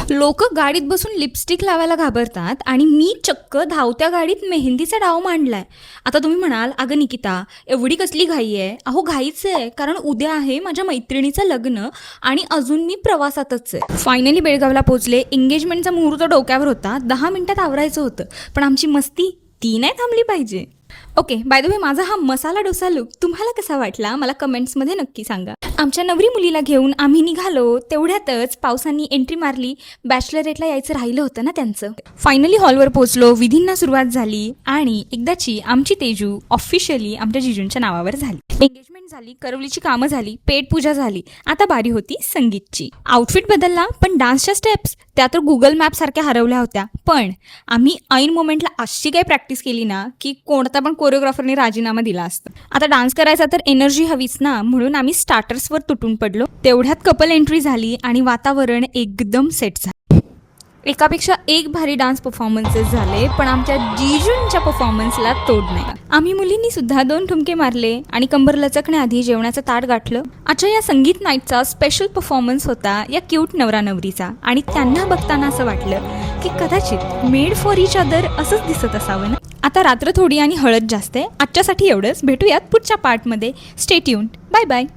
लोक गाडीत बसून लिपस्टिक लावायला घाबरतात आणि मी चक्क धावत्या गाडीत मेहंदीचा डाव मांडलाय. आता तुम्ही म्हणाल, अगं निकिता एवढी कसली घाई आहे? अहो घाईच आहे, कारण उद्या आहे माझ्या मैत्रिणीचं लग्न आणि अजून मी प्रवासातच आहे. फायनली बेळगावला पोहोचले. एंगेजमेंटचा मुहूर्त डोक्यावर होता. 10 मिनिटात आवरायचं होतं, पण आमची मस्ती ती नाही थांबली पाहिजे. ओके, बाय द वे माझा हा मसाला डोसा लुक तुम्हाला कसा वाटला मला कमेंट्समध्ये नक्की सांगा. आमच्या नवरी मुलीला घेऊन आम्ही निघालो. तेवढ्यातच पावसांनी एंट्री मारली. बॅचलरेटला यायचं राहिलं होतं ना त्यांचं. फायनली हॉलवर पोहोचलो. विधींना सुरुवात झाली आणि एकदाची आमची तेजू ऑफिशियली आमच्या जिजूंच्या नावावर झाली. एंगेजमेंट झाली, करवलीची कामं झाली, पेटपूजा झाली. आता बारी होती संगीतची. आउटफिट बदलला, पण डान्सच्या स्टेप्स त्या तर गुगल मॅप सारख्या हरवल्या होत्या. पण आम्ही ऐन मोमेंटला अशी काही प्रॅक्टिस केली ना की कोणता पण कोरिओग्राफरने राजीनामा दिला असता. आता डान्स करायचा तर एनर्जी हवीच ना, म्हणून आम्ही स्टार्टर्सवर तुटून पडलो. तेवढ्यात कपल एंट्री झाली आणि वातावरण एकदम सेट झालं. एकापेक्षा एक भारी डान्स परफॉर्मन्सेस झाले, पण आमच्या जिजूंच्या परफॉर्मन्सला तोड नाही. आम्ही मुलींनी सुद्धा 2 ठुमके मारले आणि कंबर लचकण्याआधी जेवणाचं ताट गाठलं. आजच्या या संगीत नाईटचा स्पेशल परफॉर्मन्स होता या क्यूट नवरा नवरीचा, आणि त्यांना बघताना असं वाटलं की कदाचित मेड फॉर इच अदर असंच दिसत असावं ना. आता रात्र थोडी आणि हळद जास्त आहे. आजच्यासाठी एवढंच. भेटूयात पुढच्या पार्टमध्ये. Stay tuned. Bye bye.